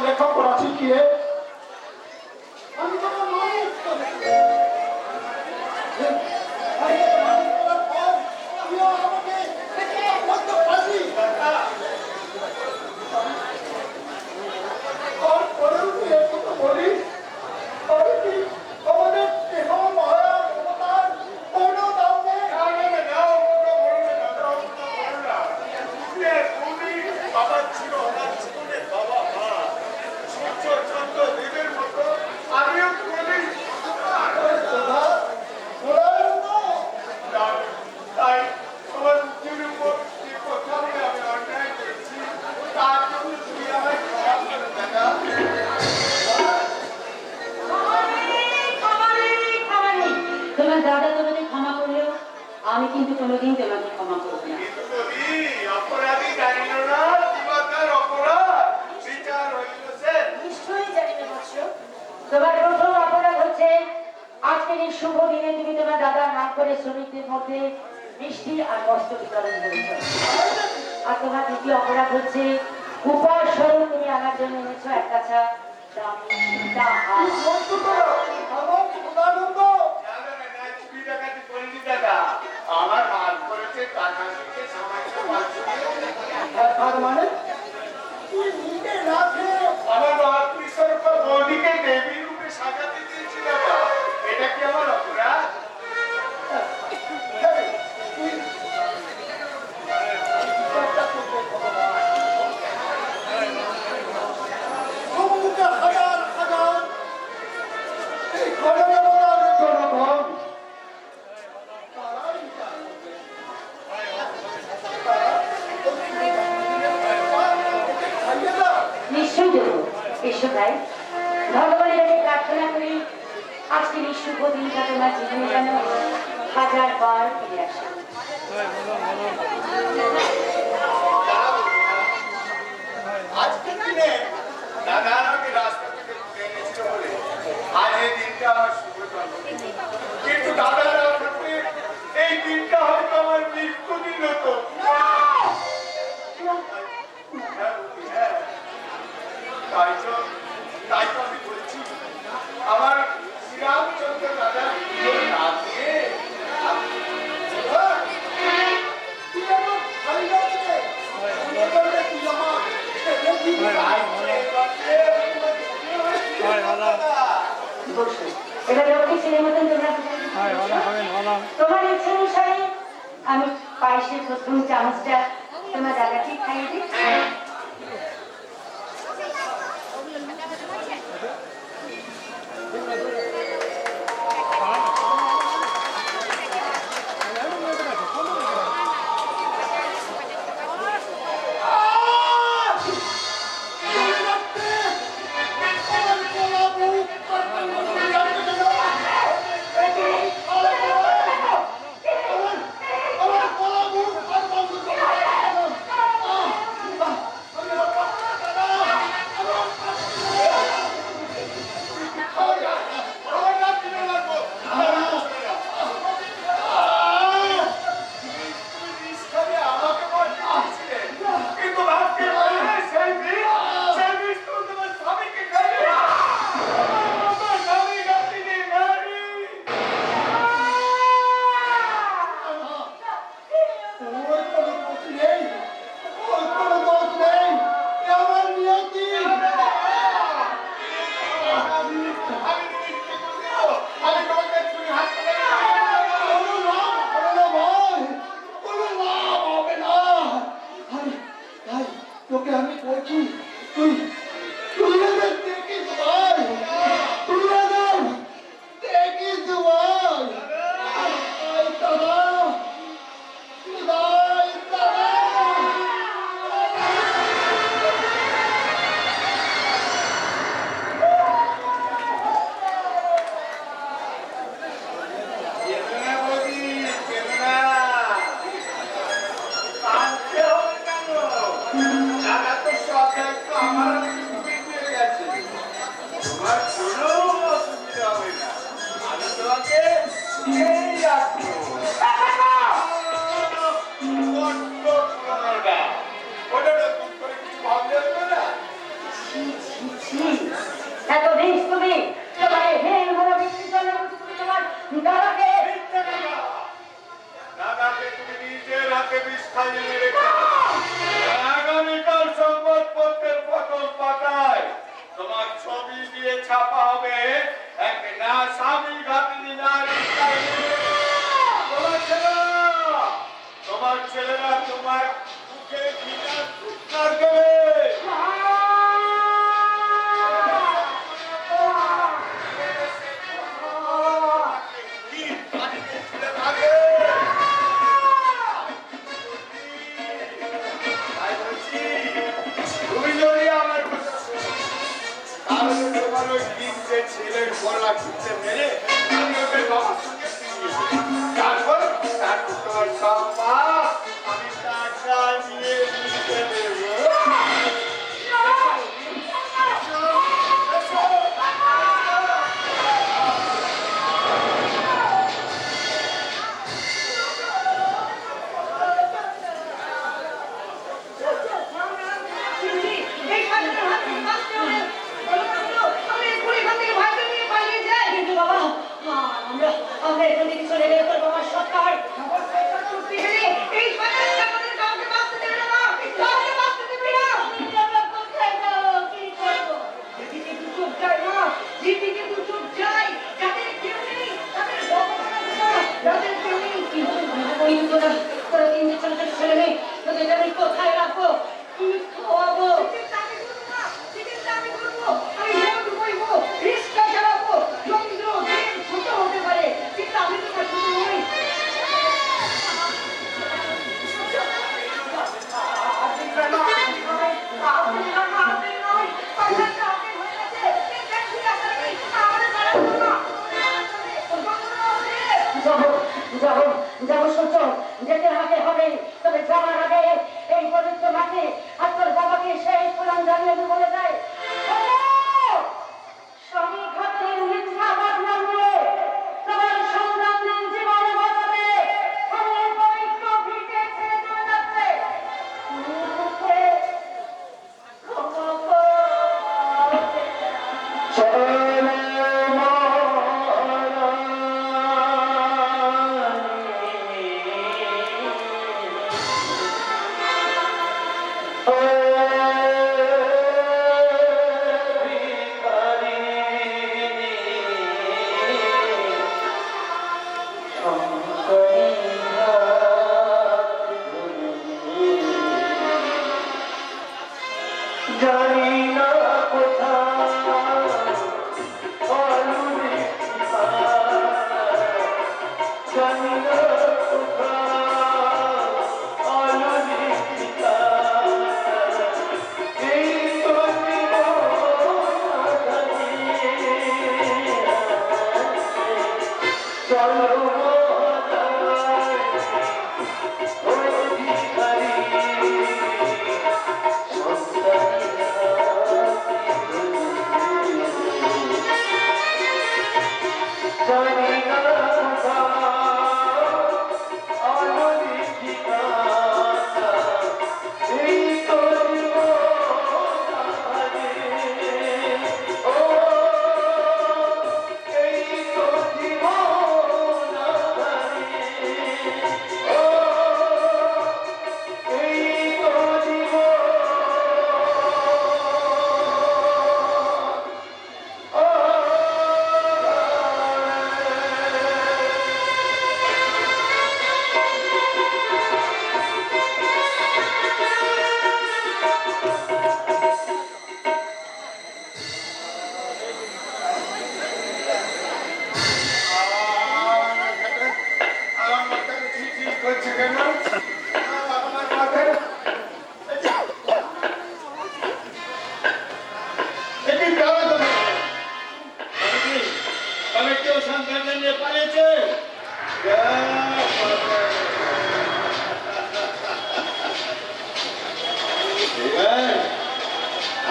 লেখাপড়া শিখিয়ে দাদা তোমাকে ক্ষমা করলেও আমি কিন্তু কোনোদিন তোমাকে ক্ষমা করবো না। তোমার প্রথম অপরাধ হচ্ছে আজকের এই শুভ দিনে তুমি তোমার দাদার নাম করে শ্রমিকদের মধ্যে মিষ্টি আর বস্ত্র বিতরণ করেছ। আর তোমার দ্বিতীয় অপরাধ হচ্ছে উপহার স্বরূপ তুমি আনার জন্য এনেছো এক কাছা আমার হাত করেছে টাকা মানে আমার রাত্রিশ্বর বৌদিকে দেবী রূপে সাজাতে দিয়েছিল। এটা কি আমার অপরাধ? নিশ্চয়ই দেবো। এসো ভাই, ভগবানের কাছে প্রার্থনা করি আজকের এই শুভ দিনটা তোমার জীবনে যেন হাজার বার ফিরে আসে। আজকের দিনে দাদা আমাকে রাস্তা থেকে তুলে এনেছিল বলে আজ এই দিনটা আমার শুভ জন্মদিন। কিন্তু দাদা না থাকলে এই দিনটা হয়তো আমার মৃত্যু দিন হতো। তাই তো আমি বলছি আমার শ্রীরামচন্দ্র দাদা না দিয়ে তোমার ইচ্ছে অনুসারে আমি পায়েসের প্রথম চামচটা তোমার দাদাকে খাইয়ে দিই। দাদা তো সব দায়িত্ব আমার ছি, এত দিন তুমি তোমার এই হেল ভরা বিক্রি করলে তুমি তোমার দাদাকে দাদাকে তুমি নিজের হাতে বিষ খাইয়ে মেরে আগামীকাল সংবাদপত্রের প্রথম পাতায় তোমার ছবি দিয়ে ছাপা হবে এক না স্বামী ঘাতিনী নারী। তোমার ছেলেরা তোমার মুখে ঘৃণার ফুৎকার দেবে। তুমি যদি আমার কথা শোনো, তাহলে তোমার ওই তিনটে ছেলের গলা ঘুরতে মেরে আমি ওদের বাবার সঙ্গে ফিরিয়ে দেবো। তারপর তোমার সব পাপ আমি টাকা দিয়ে দিতে দেবো। আমরা এখান থেকে চলে গেলে তোর বাবার সরকার চুক্তি গেলে এই সরকার আমাদের কাউকে বাঁচতে দেবে না, কাউকে বাঁচতে দেবে না। কোথায় যাবো, কি করবো? যেদিকে দু চোখ যায় না, যেদিকে দু চোখ যায়, যাদের কেউ নেই তাদের যাদের কেউ নেই কিন্তু তোরা তিনটে ছোট ছোট ছেলে মেয়ে তোদের আমি কোথায় রাখবো, কি খাওয়াবো? আমি রোড বইবো, রিক্সা চালাবো, চন্দ্র দিন ছোট হতে পারে কিন্তু আমি তো ছোট নই। যাবো সূর্য, যেতে হবে তবে যাওয়ার আগে এই পবিত্র মাঠে আর তোর বাবাকে সেই প্রণাম জানিয়ে আমি বলে যাই, স্বামী ঘাতের মিথ্যা বদনাম নিয়ে তোমার সংগ্রামীর জীবনে বাঁচাবে আমি এই পবিত্র ভিটে ছেড়ে চলে যাচ্ছে।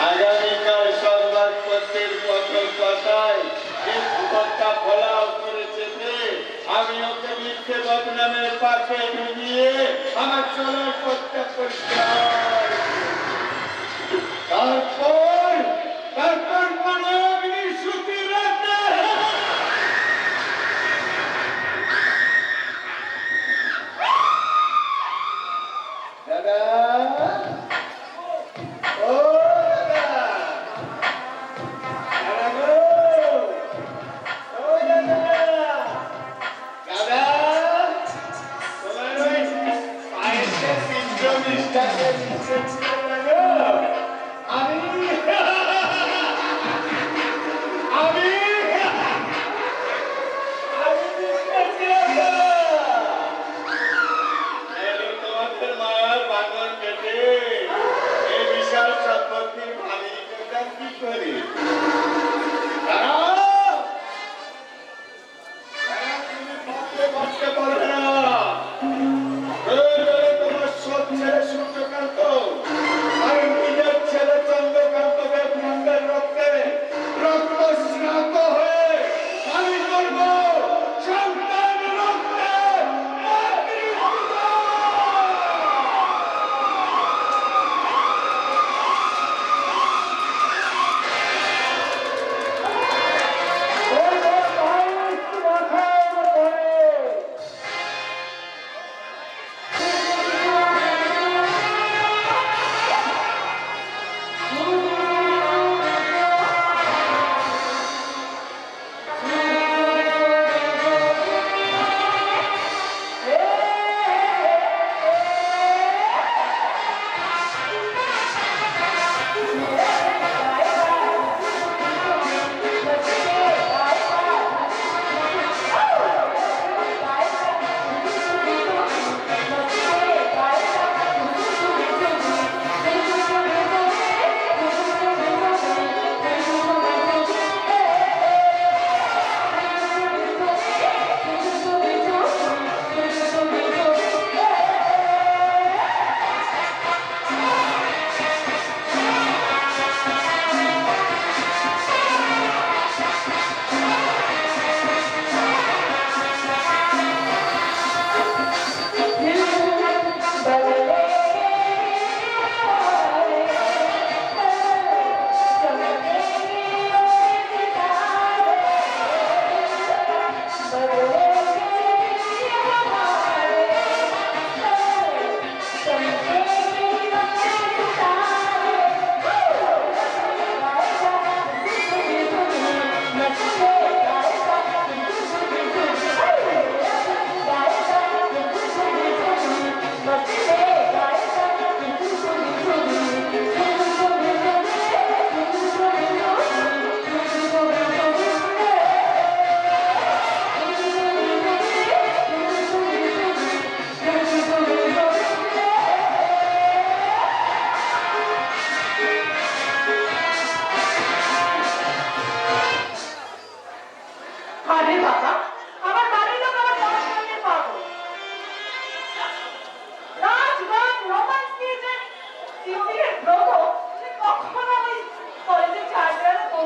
আগামীকাল সংবাদপত্রের প্রথম পাতায় যে খবরটা ফলাও করেছে আমি ওকে মিথ্যে বদনামের পাশে ডুবিয়ে আমার চলার পথটা পরিষ্কার। তারপর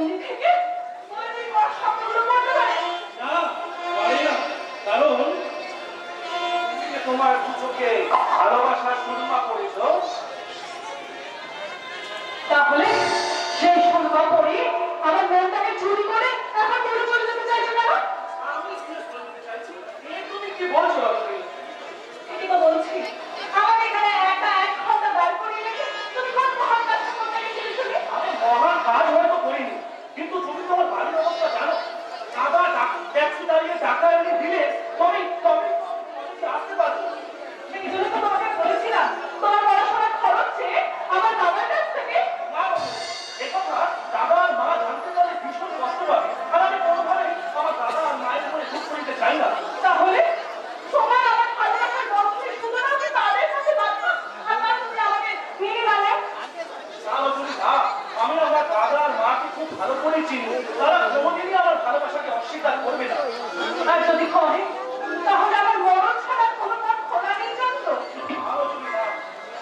বন্দি থেকে বন্দি করা সম্পূর্ণ করতে পারে? না, পারি না। কারণ তুমি যে তোমার দু চোখে ভালোবাসার সুরমা করেছ, তাহলে সেই সুরমা পরে আমার মনটাকে চুরি করে এখন দূরে চলে যেতে চাইছো কেন? আমি জিজ্ঞেস করতে চাইছি, এ তুমি কি বলছো রজনী? ঠিকই তো বলছি। আমাকে এখানে একা 1 ঘন্টা দাঁড় করিয়ে রেখে তুমি কোন মহান কাজটা করতে গেছিলে শুনি? আমি মহান কাজ হয়তো করিনি, কিন্তু তুমি তোমার বাড়ির অবস্থা জানো। দাদা ট্যাক্সি দাঁড়িয়ে টাকা এনে দিলে তবে তবে তবে আসতে পারবো। সেই জন্য তো তোমাকে বলেছিলাম তোমার পড়াশোনার খরচ চেয়ে আমার দাদার কাছ থেকে। না বাবু, এ কথা দাদা আর মা জানতে পারলে ভীষণ কষ্ট পাবে। আর আমি কোনোভাবেই আমার দাদা আর মায়ের উপরে দুঃখ করিতে চাই না। তাহলে তোমার আমার ভালোবাসার গল্পের সুতরাং আমি তাদের কাছে বাধ্য আর না তুমি আমাকে মেনে নাও। না রজনী, না, আমি আমার দাদা আর মাকে খুব ভালো করেই চিনি। তারা কোনোদিনই আমার ভালোবাসাকে অস্বীকার করবে না। আর যদি করে তাহলে আমার মরণ ছাড়া কোনো পথ খোলা নেই জানতো? আরো যদি না,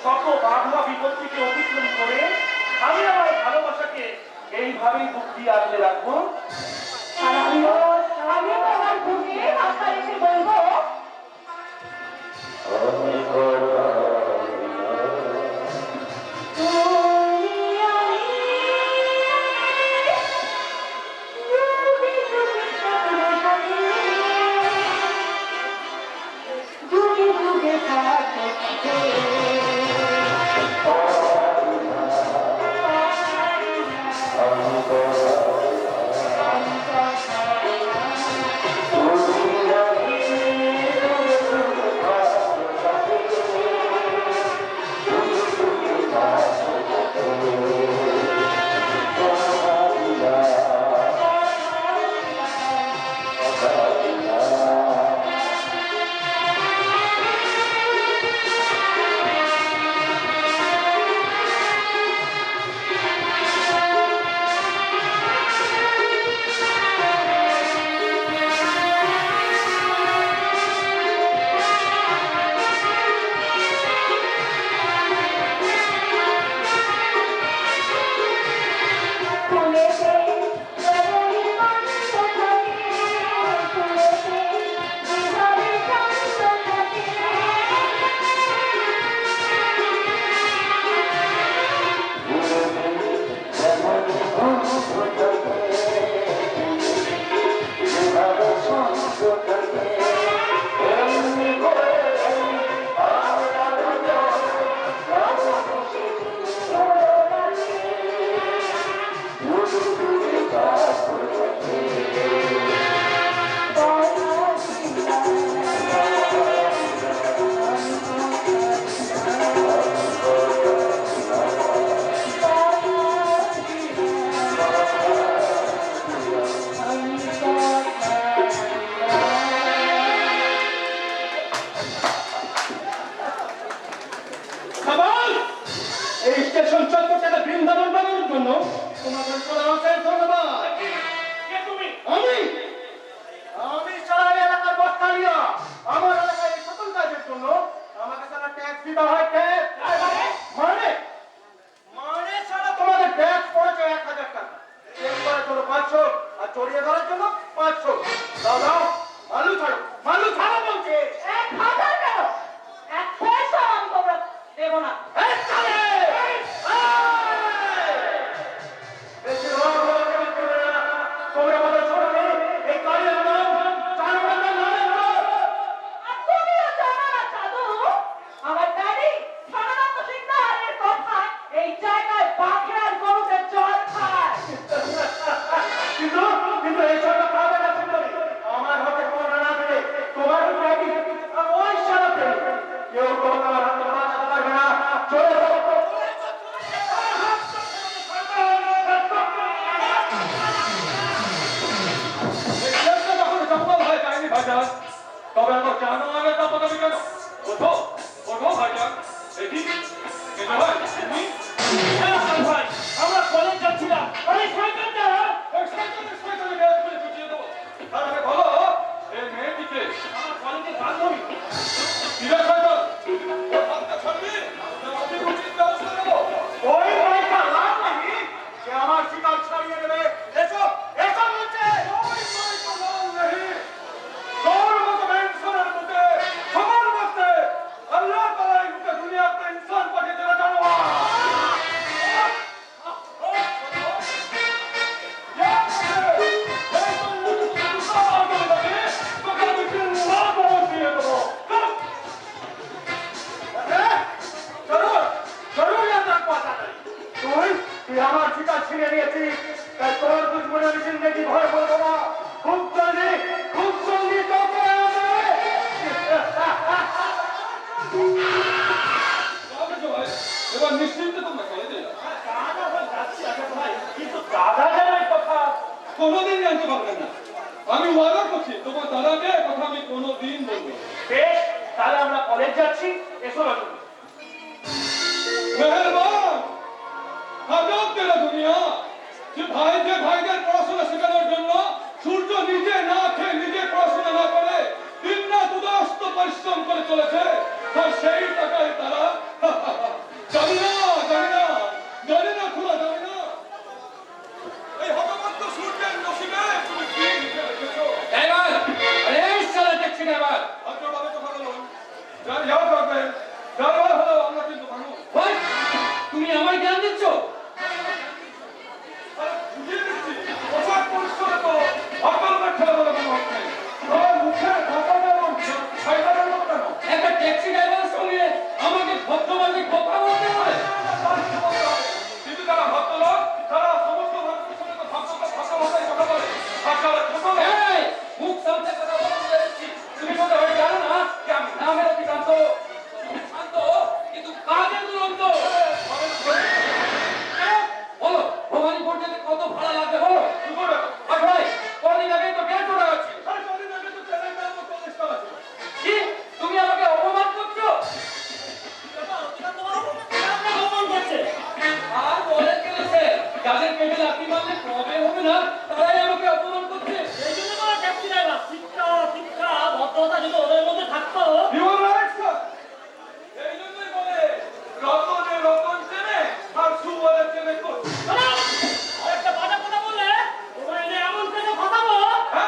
শত বাধা বিপত্তিকে অতিক্রম করে আমি আমার ভালোবাসাকে এইভাবেই বুক দিয়ে আগলে রাখবো। আর আমিও তোমার বুকে আশা রেখে বলবো যুগে যুগে থাকতে খাবার এই স্টেশন চত্বরটাকে বৃন্দাবন বানানোর জন্য তোমাদের চলাচল ধন্যবাদ। কে তুমি? আমি চালাই এলাকার বস্তালিয়া। আমার এলাকায় এই সকল কাজের জন্য আমাকে সারা ট্যাক্স দিতে হয়। ট্যাক্স মানে মানে সারা তোমাদের ট্যাক্স পড়েছে 1000 টাকা, চেক করার জন্য 500 আর চড়িয়ে ধরার জন্য 500। দাও দাও, মালু ছাড়ো বলছে। 1000 কেন? 1 পয়সা আমি তোমরা দেবো না। এই চালে! বেশি রং করবে না। তোমরা আমাদের ছোট মেয়ে, এই কালিয়ার নাম চারুলতার নামে ধরো। আর তুমিও জানো না সাধু, আমার ড্যাডি সাধারণত সিদ্ধারের কথা এই জায়গায় বাঘে আর গরুতে জল খায়। কিন্তু কিন্তু এই সব খাবে না সুন্দরী। আমার হাতে কোনো না দিলে তোমার নাকি ওই সারাতে কেউ তোমার হাতে বাঁচাতে পারবে না। চলে যাও। তবে আমার জানো আগে তা পদবি কেন? ওঠো ওঠো ভাইজান। দেখি কেন ভাই তুমি? ভাই আমরা কলেজ যাচ্ছিলাম। আরে সাইকেলটা সাইকেলে বের করে ঢুকিয়ে দেবো। আর আমি বলো এই মেয়েটিকে আমার কলেজের বান্ধবী। ঠিক আছে তো? ওর হাতটা ছাড়বি? আমি রুটির ব্যবস্থা দেবো। ওই ভাইটা লাভ নাকি যে আমার শিকার ছাড়িয়ে দেবে তুই আমার শিকার ছিঁড়ে নিয়েছিস, তাই তোর দুশ্মনের জিন্দগি ভয় বলবো না। খুব জলদি তোকে এবার নিশ্চিন্তে তোমরা কলেজে যাও। কিন্তু দাদা যেন এই কথা কোনোদিন জানতে পারবেন না। আমি ওয়াদা করছি তোমার দাদাকে কথা আমি কোনোদিন বলবো। বেশ, তাহলে আমরা কলেজ যাচ্ছি, এসো রাজু। মেহেরবান আজব তেরা দুনিয়া, যে ভাইদের পড়াশোনা শেখানোর জন্য সূর্য নিজে না খেয়ে নিজে পড়াশোনা না করে দিন রাত উদস্ত পরিশ্রম করে চলেছে, আর সেই টাকায় তারা জানি না খোলা জানি না এই হতবন্ত সূর্যের নসিবে তুমি কি লিখে রেখেছো। ভদ্রভাবে কথা বলুন, যার ইয়াদ রাখবেন, যার হলো আমরা কিন্তু মানুষ। তুমি আমায় জ্ঞান দিচ্ছ? বুঝিয়ে দিচ্ছি, পোশাক পরিষ্কার তো আপনার খেলা বলে কোনো অর্থ নেই। তোমার মুখে ঢাকা দেওয়া শয়তানের মতো কেন? একটা ট্যাক্সি ড্রাইভারের সঙ্গে আমাকে ভদ্রভাবে কথা বলতে হয়? কিন্তু যারা ভদ্রলোক, তারা সমস্ত মানুষের সঙ্গে তো ভাষায় কথা বলে। ভাষার ছোট লোক। এই, মুখ সামনে কথা বলতে দিচ্ছি। তুমি মনে হয় জানো না যে আমি নামের অধিকান্ত। তুমি শান্ত কিন্তু কাজে দুরন্ত। বলো, ভবানীপুর যেতে কত ভাড়া লাগবে বলো? কি করে? আর ভাই, কদিন আগে তো 150 টাকা ছিল। আরে কদিন আগে তো চ্যানেলটা আমার 40 টাকা ছিল। কি? তুমি আমাকে অপমান করছো? আর বলে চলেছে, যাদের পেটে লাথি মারলে কবে হবে না, তারাই আমাকে অপমান করছে। You are right, sir. এই জন্যই বলে, রতনে রতন চেনে, আর সুবলে চেনে কোচ। হ্যাঁ,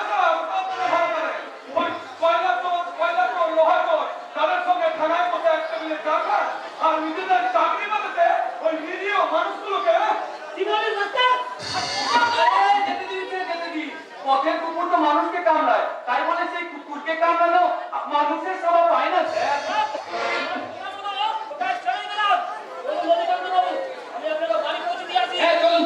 স্যার, আপনারা ভালো জানেন। ওই কয়লা চোর, লোহা চোর, তাদের সঙ্গে থানায় বসে এক টেবিলে চা খান, আর নিজেদের চাকরি বাঁচাতে ওই নিরীহ মানুষগুলোকে যেতে দিই। পথের কুকুর তো মানুষকে কামড়ায়, তাই বলে সেই কুকুরকে কামড়ানো মানুষের স্বভাব হয় না স্যার। হ্যাঁ, চলুন।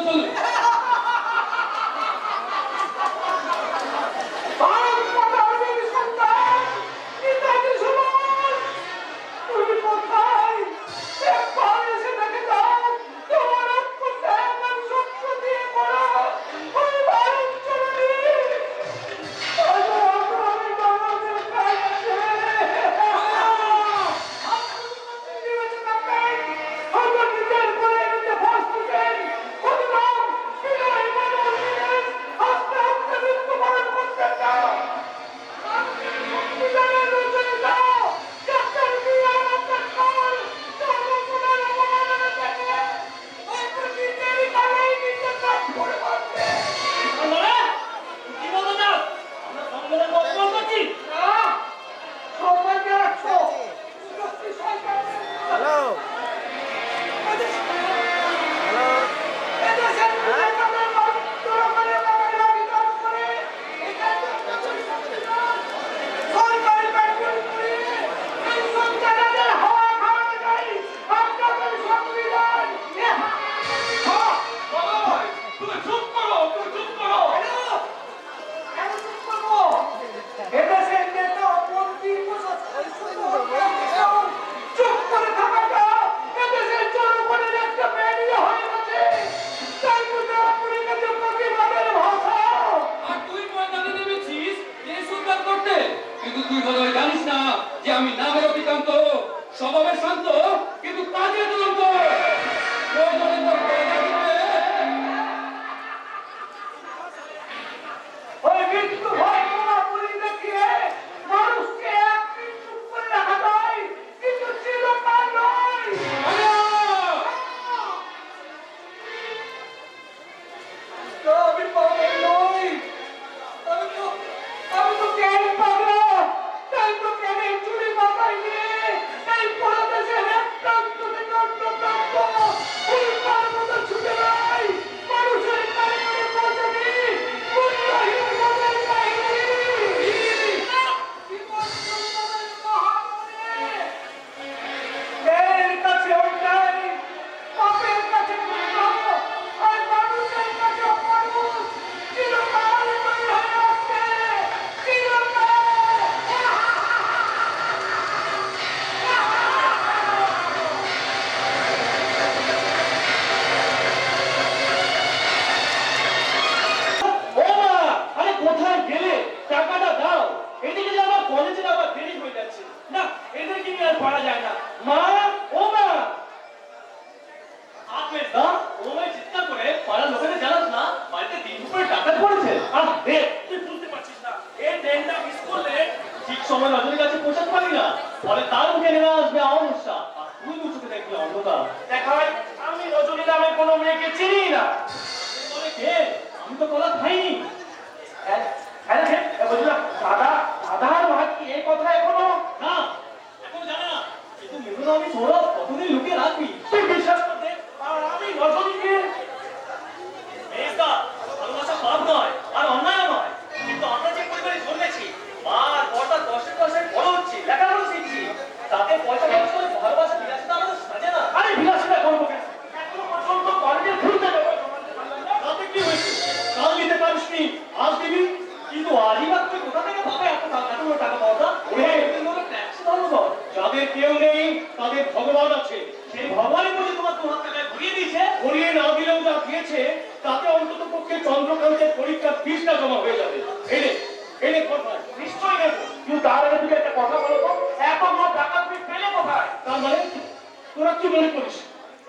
ভারত মাতার বীর সন্তান, নেতাজি সুভাষ, তুমি কোথায়? একবার এসে দেখে যাও, তোমার আত্মত্যাগ আর সত্য দিয়ে পড়া ওই ভারত জননী। আজ অগ্রণী বাংলাদেশ কাছে তো কলা খাইনি। হ্যাঁ হ্যাঁ বুঝলাম, দাদার ভাত কি এই কথা এখনো না, এখনো জানে না, কিন্তু মেঘনা আমি সৌরভ কতদিন লুকিয়ে রাখবি তুই বিশ্বাস করতে। আর আমি রজনীকে মেয়েটা ভালোবাসা পাপ নয় আর অন্যায় নয়, কিন্তু আমরা যে পরিবারে জন্মেছি, মা আর বড়টা দশে দশে বড় হচ্ছে, লেখাপড়া শিখছি, তাতে পয়সা খরচ করে ভালোবাসা বিলাসিতা আমাদের সাজে না। আরে বিলাসিতা করবো কেন, এখনো পর্যন্ত কলেজে ঘুরতে যাবো, তাতে কি হয়েছে? কাল দিতে পারিসনি, আজ দিবি, কিন্তু আজই বা তুই কোথা থেকে পাবে এত টাকা পাওয়া? ট্যাক্সি ধরো কর। যাদের কেউ নেই তাদের ভগবান আছে, সেই ভগবানই বলে তোমার তোমার টাকায় ঘুরিয়ে দিয়েছে। ঘুরিয়ে না দিলেও যা দিয়েছে তাতে অন্তত পক্ষে চন্দ্রকান্তের পরীক্ষার ফিসটা জমা হয়ে যাবে। এনে এনে কোথায়? নিশ্চয়ই নেব, কিন্তু তার আগে তুমি একটা কথা বলো তো, এত বড় টাকা তুমি পেলে কোথায়? তার মানে তোরা কি মনে করিস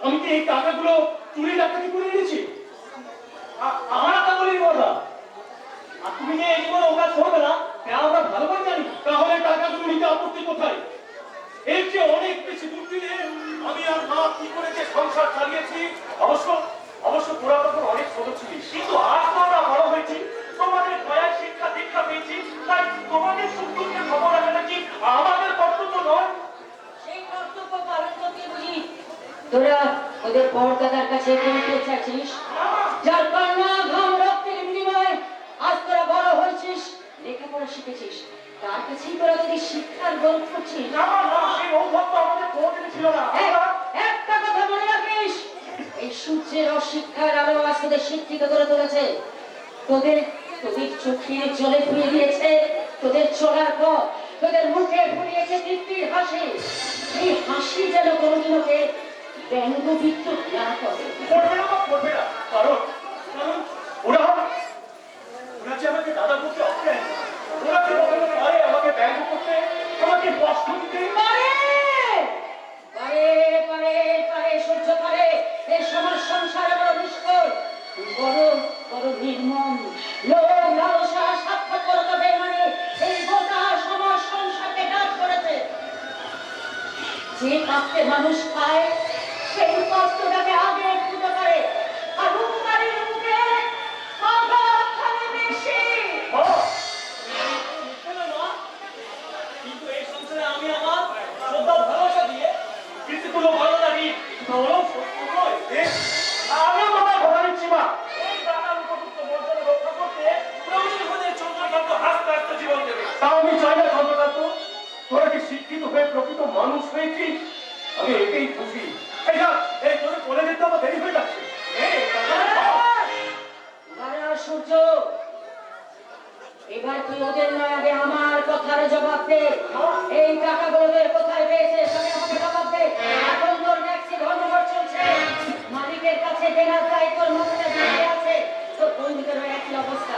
আমি কি এই টাকাগুলো চুরি ডাকাতি করে এনেছি? আমার একটা বলির কথা, আর তুমি যে এই জীবনে ওটা করবে না আমরা ভালো করে জানি। তাহলে টাকাগুলো নিতে আপত্তি কোথায়? এর চেয়ে অনেক বেশি দূর দিলে আমি আর মা কি করে যে সংসার চালিয়েছি। অবশ্য তোরা তখন অনেক ছোট ছিলিস, কিন্তু আজ তো আমরা বড় হয়েছি, তোমাদের দয়ায় শিক্ষা দীক্ষা পেয়েছি, তাই তোমাদের সুখ দুঃখের খবর রাখা নাকি আমাদের কর্তব্য নয়? সেই কর্তব্য পালন করতে বুঝি তোরা ওদের পরদাদার কাছে পৌঁছে চাচ্ছিস, যার কন্যা ঘাম রক্তের বিনিময়ে আজ তোরা বড় হয়েছিস, লেখাপড়া শিখেছিস, তার কাছেই তোরা যদি শিক্ষার গল্প করছিস। না সেই ঔদ্ধত্য আমাদের কোনোদিনই ছিল না। একটা কথা মনে রাখিস, এই সূর্যের অশিক্ষার আলো আজ তোদের শিক্ষিত করে তুলেছে, তোদের চোখে জলে ফুরিয়ে দিয়েছে, তোদের চলার পর তোদের মুখে ফুরিয়েছে তৃপ্তির হাসি। এই হাসি যেন কোনোদিনকে ব্যঙ্গবিত্ত না করে। করবে না, কারণ ওরা যে আমাকে দাদা বলতে অজ্ঞান, ওরা যে পারে আমাকে ব্যঙ্গ করতে, আমাকে কষ্ট দিতে পারে সহ্য করে। এই সমাজ সংসারে বড় নিষ্ঠুর, বড় নির্মম, লোভ লালসা স্বার্থপরতা বেইমানি এই গোটা সমাজ সংসারকে কাজ করেছে। যে পাত্রে মানুষ খায় সেই পাত্রটাকে আগে পুজো করে, আর উপকারীর মুখে খানে বেশি। কিন্তু এই সংসারে আমি আমার শ্রদ্ধা ভালোবাসা দিয়ে কিছু কোনো ভালো লাগি আমি আমার ঘোরা নিচ্ছি। মা এই দাদার উপযুক্ত মর্যাদা রক্ষা করতে প্রয়োজনে চন্দ্রকান্ত হাসতে হাসতে জীবন দেবে। তাও আমি চাই না চন্দ্রকান্ত, তোরা কি শিক্ষিত হয়ে প্রকৃত মানুষ হয়েছিস, আমি এতেই খুশি। এই তোদের চলে যেতে আমার দেরি হয়ে যাচ্ছে। সূর্য, এবার তুই ওদের নয় আগে আমার কথার জবাব দে। এই টাকাগুলো কোথায় পেয়েছিস আমি আমাকে জবাব দে। এখন তোর ট্যাক্সি ধর্মঘট চলছে, মালিকের কাছে কেনার দায় তোর মধ্যে দাঁড়িয়ে আছে, তোর বন্ধুদেরও একই অবস্থা।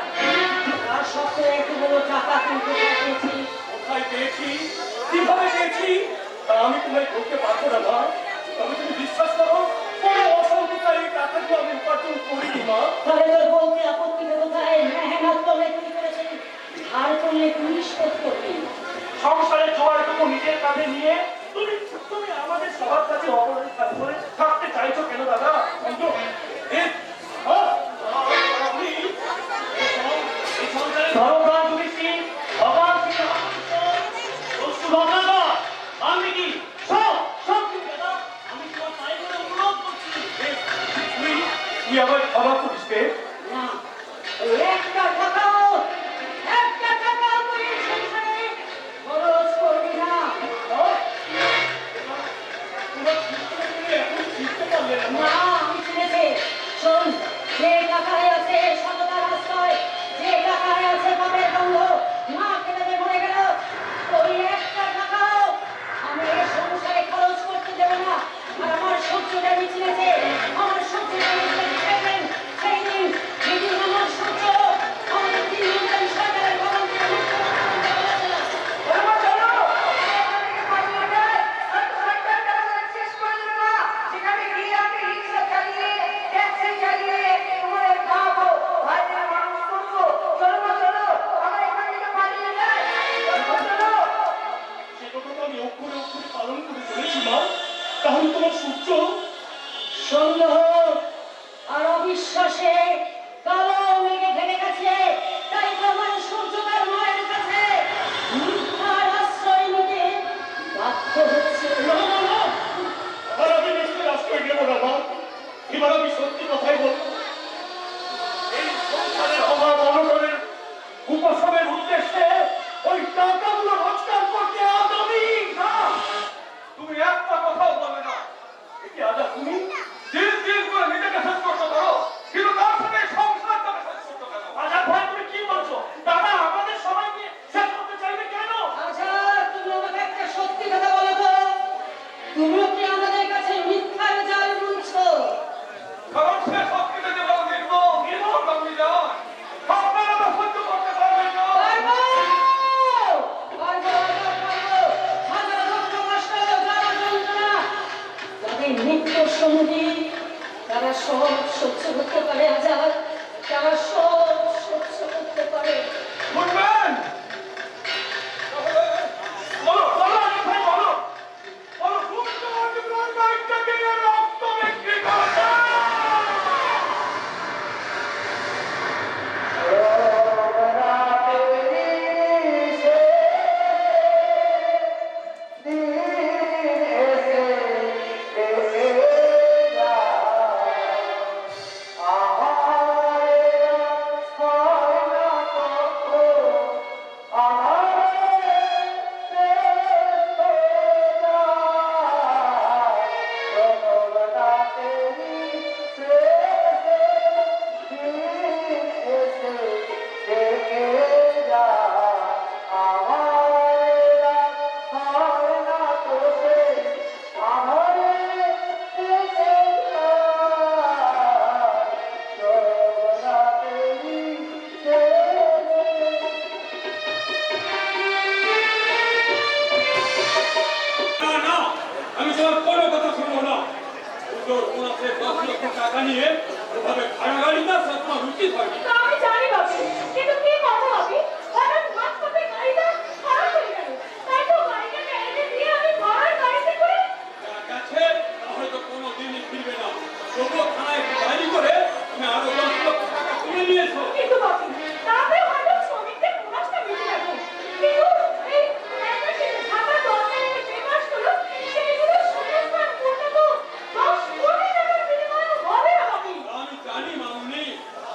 তার সত্ত্বেও এতগুলো টাকা তুই কোথায় পেয়েছিস? কোথায় পেয়েছি, কিভাবে পেয়েছি তা আমি তোমায় বলতে পারবো না। মা তবে তুমি বিশ্বাস করো, কোনো অসংখ্য এই টাকাগুলো আমি উপার্জন করিনি। মা তাহলে তোর বলতে আপত্তি কোথায়? মেহনত করলে তুই করেছিস, ধার করলে তুই শোধ করবি। সংসারের জোয়ারটুকু নিজের কাঁধে নিয়ে তুমি আমাদের সবার কাছে অপরাধী কাজ করে থাকতে চাইছো কেন দাদা? কিন্তু আমি এই সংসারে ধর্মপ্রাণ যুধিষ্ঠি ভগবান শ্রীরামকৃষ্ণ আমি কি সব তুমি দাদা, আমি তোমার পায়ে ধরে অনুরোধ করছি, তুই আমার ক্ষমা করিস রে। না, একটা টাকাও তুই এই সংসারে খরচ করবি না। তোমরা এখন শিখতে পারলে না। না, আমি শুনেছি উচিত হয়নি। তা আমি জানি বাপি, কিন্তু কি কথা বাপি? হঠাৎ মাঝপথে গাড়িটা খারাপ হয়ে গেল। তাই তো গাড়িটা গ্যারেজে দিয়ে আমি ভাড়ার গাড়িতে করে যা গেছে তা হয়তো কোনোদিনই ফিরবে না। তবুও থানায় ডায়েরি করে তুমি আরো 10 লক্ষ টাকা তুলে নিয়েছো। কিন্তু বাপি, তাতে হয়তো শ্রমিকদের বোনাসটা বেশি যাবে। কিন্তু এই ঢাকা দরকার একটা পেপারসগুলো, সেগুলো সংস্থার মূল্য তো 10 কোটি টাকার বিনিময়ে হবে না বাপি। আমি জানি মামুনি,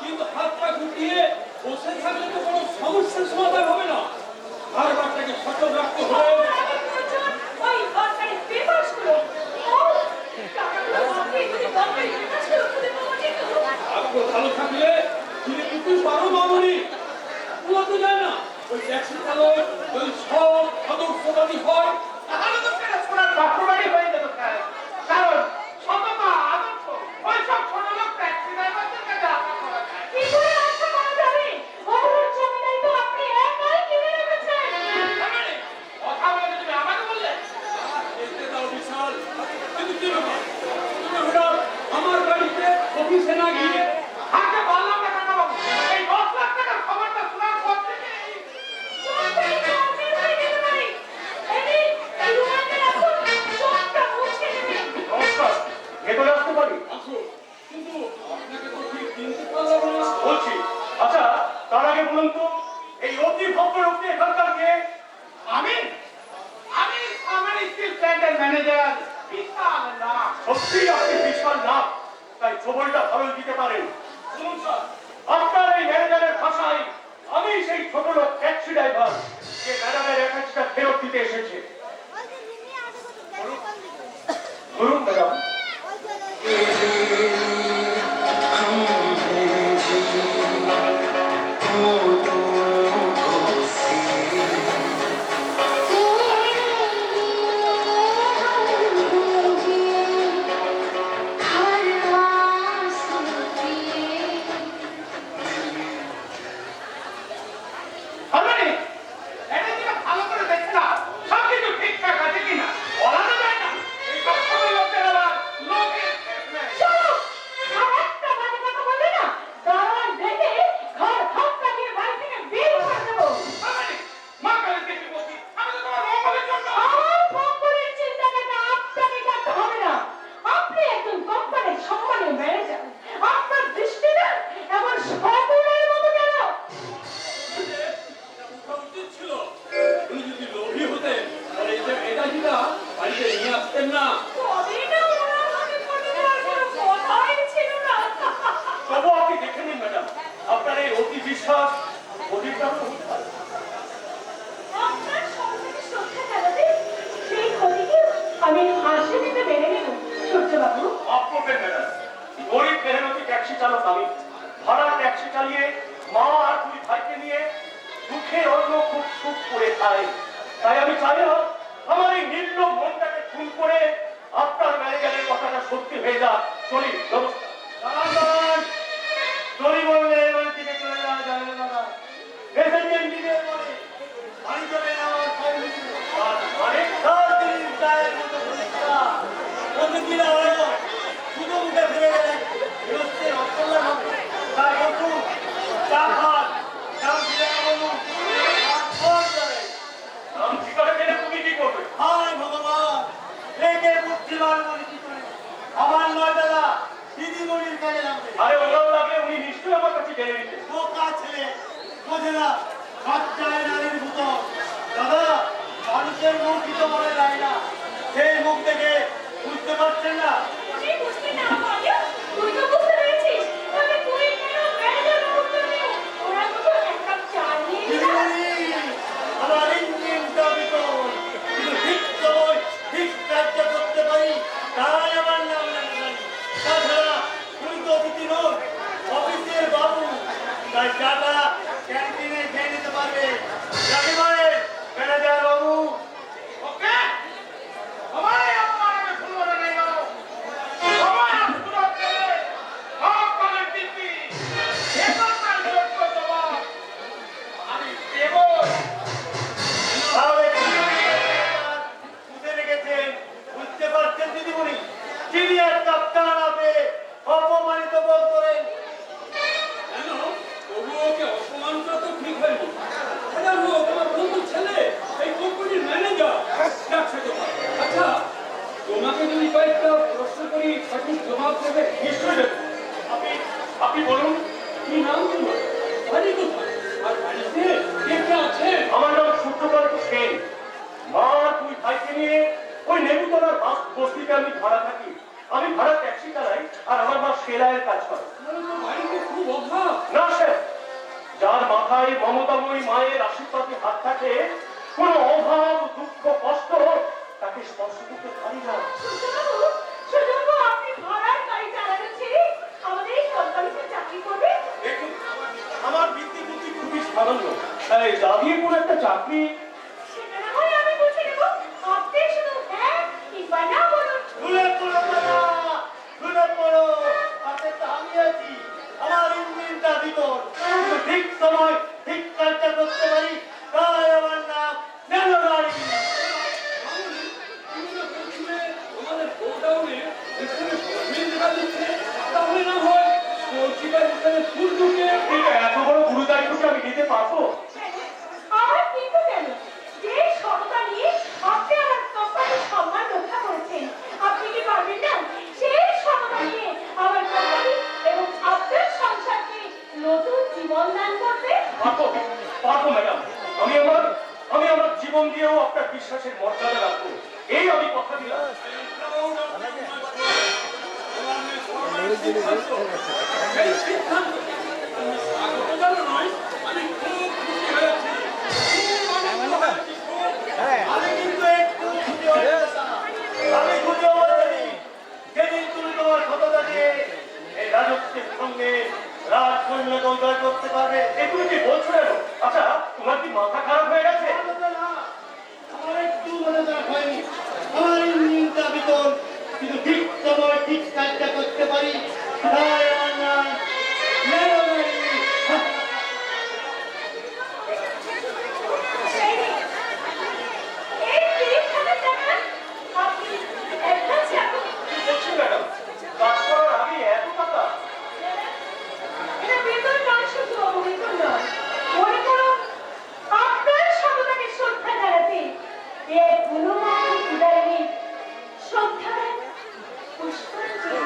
কিন্তু হাত পা গুটিয়ে বসে থাকলে তো কোনো সমস্যার সমাধান হবে না। কারবারটাকে সচল রাখতে হবে। ওই দরকারি পেপারসগুলো, ও টাকাগুলো বাপি যদি দরকারি পেপারসগুলো খুঁজে পাওয়া যেত। ভাগ্য ভালো থাকলে তুমি কিন্তু পারো মামুনি। পুরো তো যায় না ওই ট্যাক্সি চালক যদি সব আদর্শবাদী হয় তাহলে তো সেটা সোনার বাক্যবাড়ি হয়ে যেত স্যার। কারণ সততা আদর্শ ওইসব ছোট লোক ট্যাক্সি ড্রাইভারদের কাছে আশা করা যায়। কি করে আশা করা যাবে? ওর জমিটাই তো আপনি একাই কিনে রেখেছেন। মানে কথা বলে তুমি আমাকে বললে দেখতে দাও বিশাল, কিন্তু কি ব্যাপার? তুমি হঠাৎ আমার গাড়িতে অফিসে না গিয়ে হাতে বললাম না কাকা বাবু, এই 10 লাখ টাকার খবরটা শোনার পর থেকে সবটাই তো আপনার হয়ে গেল ভাই। এই রুমালটা রাখুন, সবটা মুছে নেবেন। নমস্কার, ভেতরে আসতে পারি? আসো, কিন্তু আপনাকে তো ঠিক চিনতে পারলাম না। বলছি। আচ্ছা, তার আগে বলুন তো এই অতি ভদ্র লোকটি এখানকার কে? আমি আমি আমার স্টিল প্ল্যান্টের ম্যানেজার বিশাল নাথ। সত্যি আপনি বিশাল নাথ, তাই খবরটা ভালো দিতে পারেন। শুনুন স্যার, আপনার এই ম্যানেজারের ভাষায় আমি সেই ছোট লোক ট্যাক্সি ড্রাইভার যে ম্যাডামের অ্যাটাচটা ফেরত দিতে এসেছে। বলুন ম্যাডাম। হারমানি, এটা কি ভালো করে দেখছে না? সব কিছু ঠিকঠাক আছে কিনা? বলা তো যায় না। এই সব ছোট লোকদের আবার লোকের statement। চলো, আর একটা বাজে কথা বলবে না। দারোয়ান ডেকে ঘর ধাক্কা দিয়ে বাড়ি থেকে বের করে দেবো। হারমানি, মা কালীকে কি বলছি? আমি তো তোমার মঙ্গলের জন্য। আমার কোম্পানির চিন্তা করতে আপনাকে করতে হবে না। আপনি একজন কোম্পানির সম্মানীয় ম্যানেজার। আপনার দৃষ্টিটা এমন সকলের মতো কেন? উঠা উচিত ছিল। উনি যদি লোভী হতেন তাহলে এই যে মেধাবীরা বাড়িতে নিয়ে আসতেন না। তবেই না ওরা আমাকে করে দেওয়ার কোনো কথাই ছিল না। তবু আপনি দেখে নিন ম্যাডাম, আপনার এই অতি বিশ্বাস অধিকার হতে পারে। আপনার সম্মানে শ্রদ্ধা জানাতে সেই ক্ষতিকে আমি হাসি দিতে মেনে নেব সূর্যবাবু। মাফ করবেন ম্যাডাম, গরিব মেহনতি ট্যাক্সি চালক আমি। ভাড়া ট্যাক্সি চালিয়ে মা আর 2 ভাইকে নিয়ে দুঃখে অন্য খুব সুখ করে খাই। তাই আমি চাই না আমার এই নির্লোভ মনটাকে খুন করে আপনার ম্যানেজারের কথাটা সত্যি হয়ে যাক। চলি নমস্কার। চলি বললে এবার থেকে চলে যাওয়া যাবে না। এসেছেন দিনের পরে বাড়ি চলে যাওয়ার অনেক দিন চায়ের মতো পরীক্ষা প্রতিদিনা হলো শুধু মুখে ফিরে গেলেন গৃহস্থের অকল্যাণ হবে। তাই বসুন, চা খান, নাম ঠিকানা বলুন, ফোন করে। নাম ঠিকানা জেনে তুমি কি করবে? হায় ভগবান, রেখে বুদ্ধিমান বলি কি করে? আমার নয় দাদা, দিদিমণির কাজে লাগবে। আরে ওরাও লাগলে উনি নিশ্চয়ই আমার কাছে জেনে নিতেন। বোকা ছেলে, বোঝে না, বাচ্চায় নারীর ভূতর। দাদা, মানুষের মুখ কি তো মনে যায় না? সেই মুখ দেখে বুঝতে পারছেন না? তুই বুঝতে না পারলেও তুই তো বুঝতে পেরেছিস। তাহলে তুই কেন ম্যানেজার করতে নেই? ওরা তো এক কাপ চা নিয়ে দিদিমণি, আমার ইঞ্জিনটা বিকল, কিন্তু ঠিক সময় ঠিক কাজটা করতে পারি, তাই আমার নাম ম্যানেজার। তাছাড়া তুমি তো অতিথি নন, অফিসের বাবু। তাই চাটা ক্যান্টিনে খেয়ে নিতে পারবে। যাকে বলে ম্যানেজার বাবু। ওকে, সবাই আমার আগে শুনবো না নেই বাবু। সবাই শুনবো চলে। সব কলের দিব্যি। এবার তার যোগ্য জবাব আমি দেব। তাহলে বুঝে রেখেছেন, বুঝতে পারছেন দিদিমণি? যিনি একটা টান আপে অপমানিত বোধ করেন। কেন কি নাম তোমার? বাড়ি কোথায়? আর বাড়িতে কে কে আছে? আমার নাম সূর্যকান্ত সেন। মা তুই ভাইকে নিয়ে ওই নেবুতলার বস্তিতে আমি ভাড়া থাকি। আমি ভাড়া ট্যাক্সি চালাই আর আমার মা সেলাইয়ের কাজ করে। তাহলে তো বাড়িতে খুব অভাব। না স্যার, যার মাথায় মমতাময়ী মায়ের আশীর্বাদী হাত থাকে, কোনো অভাব দুঃখ কষ্ট তাকে স্পর্শ করতে পারি না। সুজনবাবু, আপনি ভাড়ার গাড়ি চালানো ছেড়ে আমাদের এই সরকারিতে চাকরি করবেন? দেখুন, আমার বৃত্তি বুদ্ধি খুবই সামান্য। এই দাবিয়ে একটা চাকরি। সেটা না হয় আমি বুঝে নেব। আপনি শুধু হ্যাঁ কিংবা না বলুন। শুনে পড়ো দাদা, শুনে পড়ো, তাতে তো আমি আছি। আমার ইঞ্জিনটা ভিতর, কিন্তু ঠিক সময় ঠিক কাজটা করতে পারি, তাই আমার নাম মেলোডি। তুমি না বলছিলে আমাদের গোডাউনে এখানে সরমিল দেখা দিচ্ছে, তাহলে না হয় সরকার এখানে ফুল ঢুকে এত বড় গুরু দায়িত্বকে আমি নিতে পারবো? আমার কিন্তু কেন? যে সততা নিয়ে আপনি আমার কোম্পানির সম্মান রক্ষা করেছেন, আপনি কি পারবেন না সেই সততা নিয়ে আমার কোম্পানি এবং আপনার সংসারকে নতুন জীবন দান করতে? পারবো, পারবো ম্যাডাম। আমি আমার জীবন দিয়েও আপনার বিশ্বাসের মর্যাদা রাখবো, এই আমি কথা দিলাম। এই সিদ্ধান্ত আমি স্বাগত জানাই। আমি খুব খুশি হয়েছি। আমি কিন্তু একটু খুশি হয়েছি। আমি খুশি হয়েছি যেদিন তুমি তোমার সততা দিয়ে এই রাজত্বের সঙ্গে রাজকন্যাকে উদ্ধার করতে পারবে। এ তুমি কি বলছো কেন? আচ্ছা, তোমার কি মাথা খারাপ হয়ে গেছে? আমার একটু মনে রাখ হয়নি। আমার ইঞ্জিনটা ভিতর, কিন্তু ঠিক সময় ঠিক কাজটা করতে পারি, তাই আমার নাম মেলোডি। এই 30,000 টাকা আপনি অ্যাডভান্স রাখুন। কি বলছেন ম্যাডাম? কাজ করার আগে এত টাকা? এটা বেতন নয় সুজনবাবু, বেতন নয়। মনে করুন আপনার সততাকে শ্রদ্ধা জানাতে এই গুণময় উদাহরণে শ্রদ্ধার পুষ্পাঞ্জলি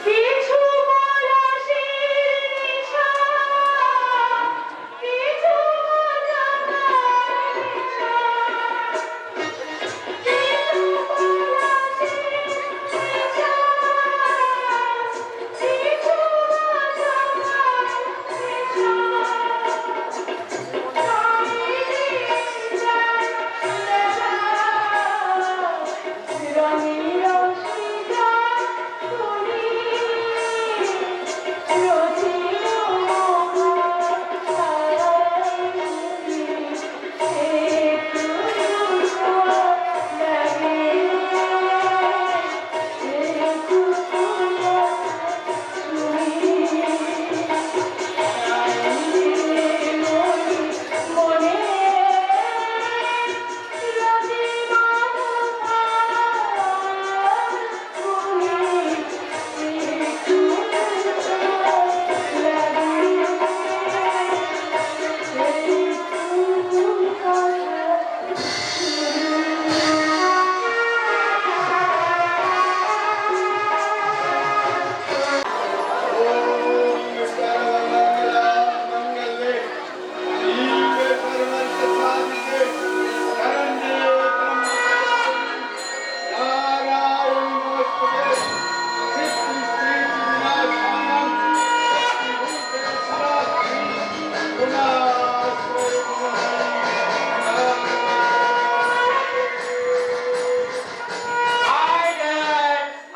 কিছু পলাশের নেশা, কিছু জানার নেশা, কিছু পলাশের নেশা, কিছু জানার নেশা।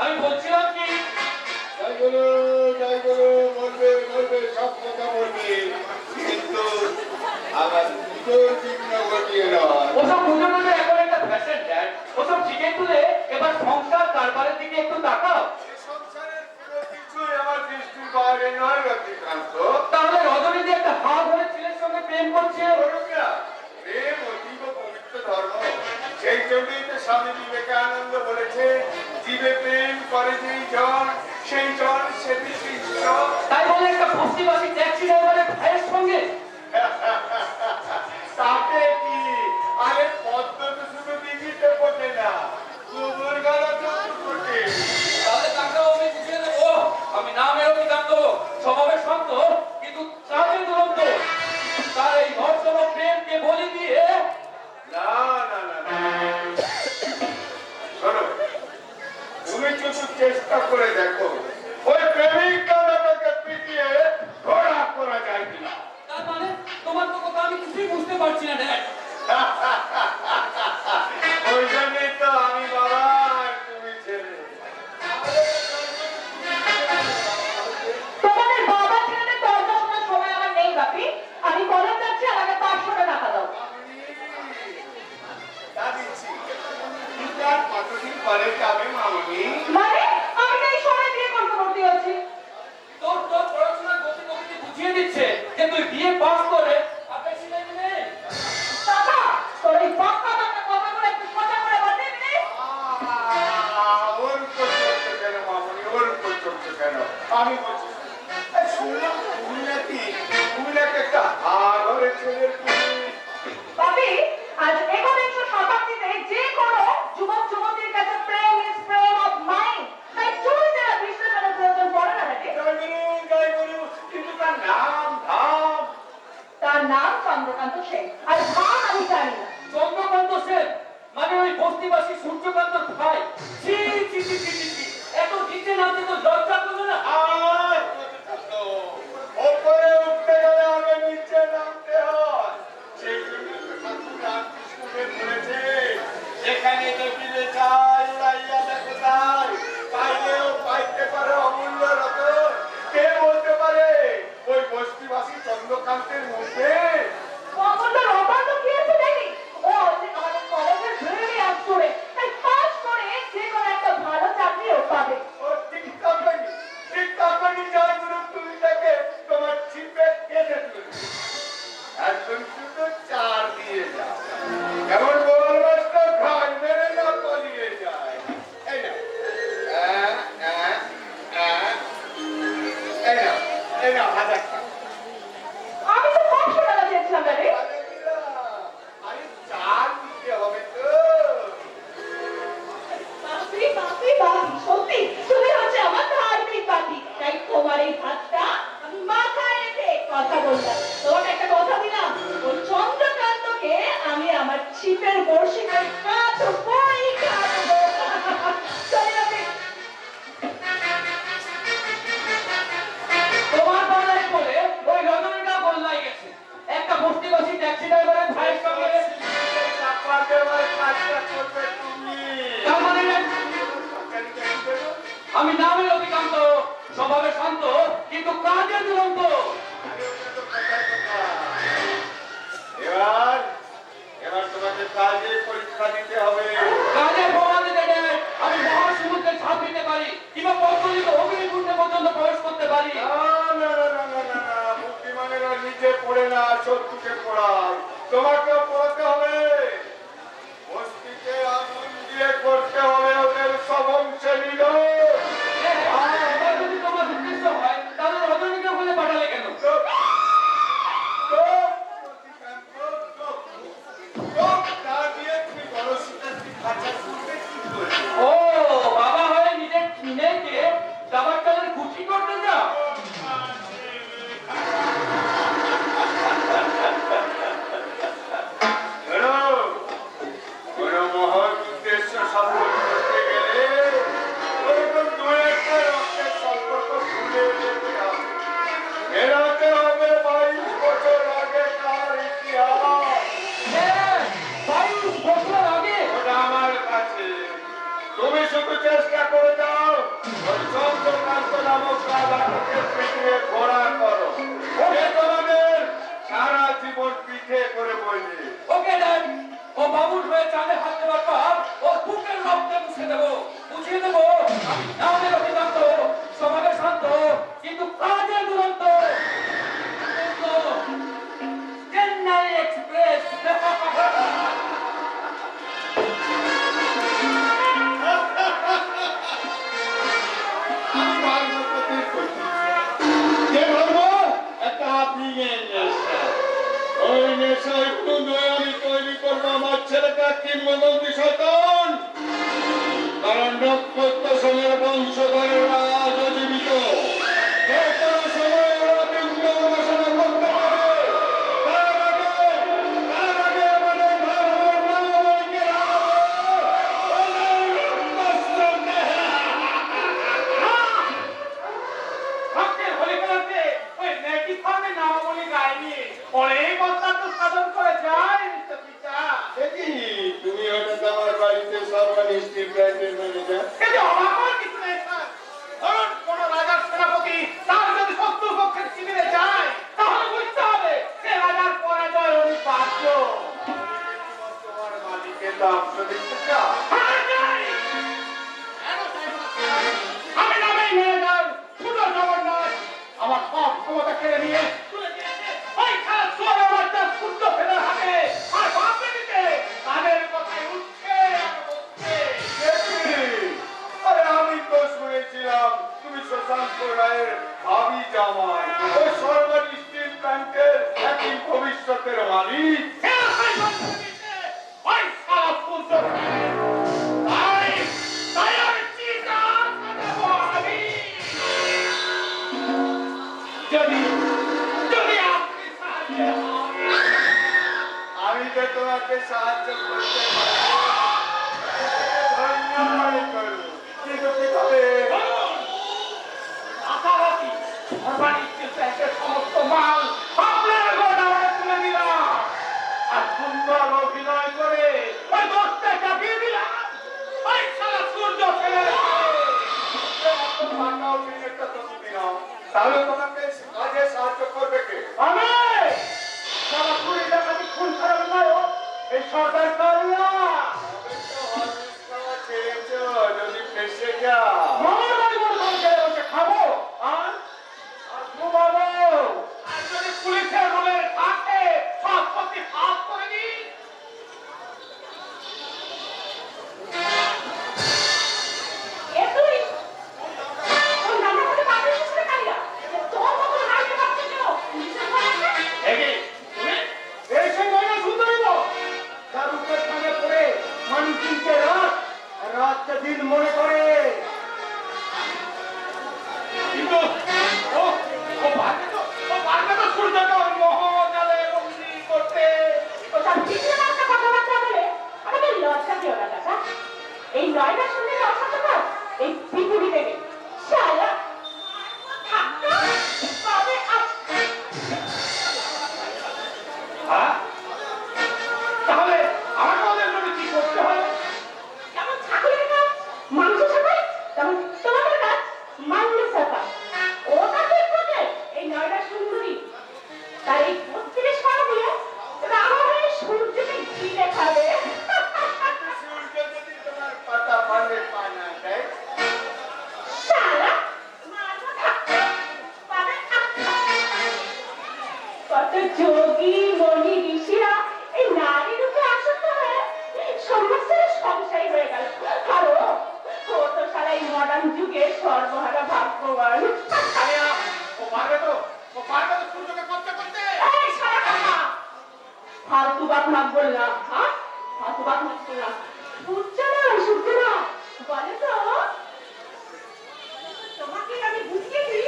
আমি বলছিলাম কি, জয় গুরু, বলবে বলবে, সব কথা বলবে, কিন্তু আবার নিজের চিহ্ন ঘটিয়ে নয়। ওসব বুঝে বুঝে এখন একটা ফ্যাশন ড্যাড, ওসব চিকেন তুলে এবার সংসার কারবারের দিকে একটু তাকাও। সংসারের কোনো কিছুই আমার দৃষ্টির বাইরে নয় রক্তিকান্ত। তাহলে রজনী যে একটা হাত ধরে ছেলের সঙ্গে প্রেম করছে, বলুকা, প্রেম অতীব পবিত্র ধর্ম। সেই জন্যই তো স্বামী বিবেকানন্দ বলেছে, জীবে প্রেম করে যেই জন, সেই জন সেটি ঈশ্বর। তাই বলে একটা বস্তিবাসী ট্যাক্সি ড্রাইভারের ভাইয়ের সঙ্গে? পারছি না ড্যাড। ওই জন্যই তো আমি বাবা আর তুমি ছেলে। তোমাদের বাবা ছেলেদের দরজা শোনার সময় আমার নেই বাপি। আমি কলেজ যাচ্ছি, আমাকে 500 টাকা দাও। তা দিচ্ছি। কিন্তু আর কতদিন পরে যাবে মামনি? মানে আমি তো এই সময় বিয়ে করতে ভর্তি হচ্ছি। তোর পড়াশোনার গতি প্রকৃতি বুঝিয়ে দিচ্ছে যে তুই বিয়ে পাস করে আকাশে ছেলে নে। টাকা তোর এই বাক্কা বাক্কা কথাগুলো একটু সোজা করে বলতে দিবি? ওর উপর চড়ছে কেন মামনি? ওর উপর চড়ছে কেন? আমি বলছি শুনলাম তুমি নাকি একটা হাড়ের ছেলের পুলিশ। বাপি, আজ 19শ শতাব্দীতে যে কোনো যুবক যুবতীর কাছে প্রেম ইজ প্রেম অফ মাইন্ড। তাই চুরি যারা বিশ্লেষণের প্রয়োজন পড়ে না নাকি? জয় গুরু, কিন্তু তার নাম ধাম। তার নাম চন্দ্রকান্ত সেন, আর ধাম আমি জানি না। চন্দ্রকান্ত সেন মানে ওই বস্তিবাসী সূর্যকান্তর ভাই। ছি ছি ছি ছি ছি, ছি। এত নিচে নামতে তো লজ্জা করবে না? আর ওপরে উঠতে গেলে আগে নিচে নামতে হয়। সেই জন্য তো ঠাকুর রামকৃষ্ণকে বলেছে, যেখানে দেখিলে চাই উড়াইয়া দেখো তাই, পাইলেও পাইতে পারে অমূল্য রতন। কে বলতে পারে ওই বস্তিবাসী চন্দ্রকান্তের মধ্যে? অমূল্য রতন তো কি আছে দেখি? ও হচ্ছে আমাদের কলেজের ব্রিলিয়ান্ট স্টুডেন্ট, তাই পাস করে যে কোনো একটা ভালো চাকরিও পাবে। ও ঠিক তখনই জয় গুরু তুমি তাকে তোমার ছিপে কেটে তুলবে। একদম শুধু 4 দিয়ে যাও। কেমন বল মাস্টার ভাই মেরে না পালিয়ে যায়। এই না এই না 1000 টাকা। আমি তো 500 টাকা চেয়েছিলাম দাদি। আরে 4 দিতে হবে তো। বাপি বাপি বাপি, সত্যি তুমি হচ্ছে আমার ধার্মিক বাপি। তাই তোমার এই হাতটা আমি মাথায় রেখে কথা বললাম। তোমাকে একটা কথা দিলাম, ওই চন্দ্রকান্তকে আমি আমার ছিপের বড়শি করে কাটবই কাটবো। চলে যাবে। তোমার বলার পরে ওই রজনীটা বললাই গেছে। একটা বস্তিবাসী ট্যাক্সি ড্রাইভারের ভাইয়ের সঙ্গে চাপা দেওয়ার কাজটা করবে তুমি। তার মানে আমি নামে রবিকান্ত, স্বভাবে শান্ত, কিন্তু কাজে দুরন্ত। এবার তোমাকে কাজে পরীক্ষা দিতে হবে। কাজের প্রমাণ দিতে দেয় আমি মহাসমুদ্রে ঝাঁপ দিতে পারি কিংবা পদ্ধতিতে অগ্নিকুণ্ডে পর্যন্ত প্রবেশ করতে পারি। বুদ্ধিমানেরা নিজে পড়ে না, শত্রুকে পড়ায়। তোমাকেও পড়াতে হবে। বস্তিকে আগুন দিয়ে করতে হবে ওদের সবংশে নিধন। এবার যদি তোমার উদ্দেশ্য হয় তাহলে রজনীকে বলে পাঠালে কেন? ও বাবা হয়ে নিজের মেয়েকে দাবার কালের খুশি করতে যাও। এড়াতে হবে 22 বছর আগেকার ইতিহাস। 22 বছর আগে ওটা আমার কাছে। তুমি শুধু চেষ্টা করে যাও ওই চন্দ্রকান্ত নামক রাজাকে পিঠিয়ে ঘোড়া করো। ওকে তোমাদের সারা জীবন পিঠে করে বইবে। ওকে ড্যাড, ও বাবুর হয়ে চাঁদে হাত দেওয়ার পর ও বুকের রক্তে মুছে দেবো, বুঝিয়ে দেবো আমি নামে রবিকান্ত, স্বভাবে শান্ত, কিন্তু কাজে দুরন্ত। চেন্নাই এক্সপ্রেস। আমি ভাগ্যবতীর কচি। যে ধর্ম একটা আফিংয়ের নেশা। ওই নেশায় পুনরায় আমি তৈরি করবো আমার ছেলেটা কিংবদন্তি শয়তান। কারণ নক্ষত্র সময়ের বংশধরেরা আজও জীবিত। যে কোনো সময় ওরা বিঘ্ন ঘোষণা করতে পারে। তার আগে আমাদের ধর্মের নামকে ভাবতে হলে গেলাতে ওই নেটি ফার্মে নামাবলি গায়নি অনেক অত্যাচার সাধন করেছে। তাপ দেখতে চাও? আমি নামেই ম্যানেজার ছোট জগন্নাথ আমার সব ক্ষমতা কেড়ে নিয়ে তুলে দিয়েছে ওই খারাপ চোর আমার তার শুদ্ধ ফেরার হাতে আর ভাববে দিতে তাদের কথাই উঠছে আর বলছে। আরে আমি তো শুনেছিলাম তুমি শশাঙ্ক রায়ের ভাবি জামাই, ওই সরকারি স্টিল প্ল্যান্টের একই ভবিষ্যতের মালিক। ওই খারাপ শুদ্ধ তাই তাই আমি চিৎকার করবো আমি যদি যদি আপনি সাহায্য আমি তো তোমাকে সাহায্য করতে পারি, ধন্য মনে করো, কিন্তু কি হবে? আশাবাদী সরকারি স্টিল প্ল্যান্টের সমস্ত মাল আপনার গোডাউনে তুলে দিলাম আর সুন্দর অভিনয় করে ওই দশটা চাপিয়ে দিলাম ওই সারা সূর্য ফেলে তাহলে তোমাকে কাজে সাহায্য করবে কে? আমি সারা কুড়ি টাকাটি খুন খারাপ নয় এই সরকার কারিয়া যদি ফেসে যাও মামার বাড়ি বড় করে বসে খাবো আর আর ঘুমাবো আর যদি পুলিশের রুলের থাকে সব প্রতি হাত করে দিই এগে তুমি এই সেই ময়না সুন্দরী তো যার উপরে থানে পড়ে মানুষ দিনকে রাত আর রাতকে দিন মনে করে কিন্তু ও পারবে তো সূর্যকে ওর মহাজালে বন্দি করতে এই নয়টা শুনলে অসাধারণ এই পৃথিবীতে নেই শালা পাবে হ্যাঁ তাহলে আমাকে ওদের জন্য কি করতে হয় যেমন ছাগলের কাজ মাংস ছাপাই তেমন তোমাদের কাজ মাংস ছাপা ও কাজের করে এই নয়টা সুন্দরী তার এই ৩২ পারা দিয়ে রামায়ণ সূর্যকে ঘিরে খাবে সূর্য যদি তোমার পাতা ভাঙে পায় না দেয়, শালা মারবো ধাক্কা পাবে আক্কা। কত যোগী মনি ঋষিরা এই নারী রূপে আসক্ত হয়ে সমস্যার সংশয় হয়ে গেল আর ও তো শালা এই মডার্ন যুগে সর্বহারা ভাগ্যবান আরে ও পারবে তো সূর্যকে কবজা করতে এই শালা কাকা ফালতু বাত মাত বল না হ্যাঁ ফালতু বাত মাত বল না সূর্য না বলে তো তোমাকে আমি বুঝিয়ে দিই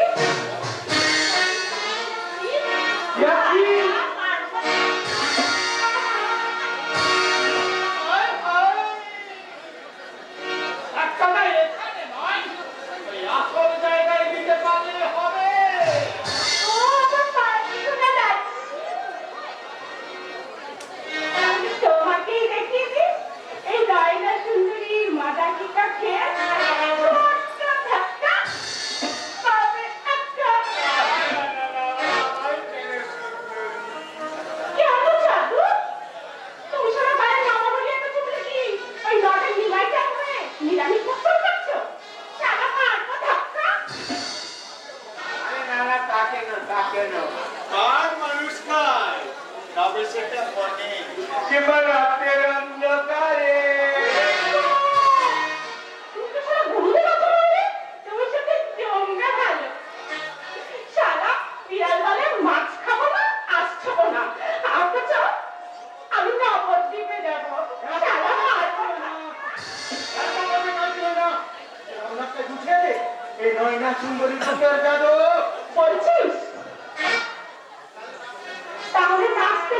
একটা না এখানে নয় ওই আসল জায়গায় দিতে পারলে হবে ও আমার পায়ে শুনে যাচ্ছে আমি তোমাকেই দেখিয়ে দিই এই রায়না সুন্দরীর মাদাকিকা খেয়ে ছোট্ট ধাক্কা পাবে একটা কেন জাদু তুমি সারা গায়ে নামা বলি এত চুপলে কি ওই নটা নিমাই চাকরে নিরামিষ ভক্ষণ করছো সারা মারবো ধাক্কা আরে না না তাকে না আর মানুষ খায় তবে সেটা বনে কিংবা রাতের অন্ধকারে। তুমি তো সারা ঘুরুতে কথা বলবে তোমার সাথে জমবে ভালো সারা বিড়াল বলে মাছ খাবো না আজ খাবো না অথচ আমি নবদ্বীপে যাবো সারা মারবো না এই নয়না সুন্দরী চোখের জাদু বলছিস তাহলে নাচতে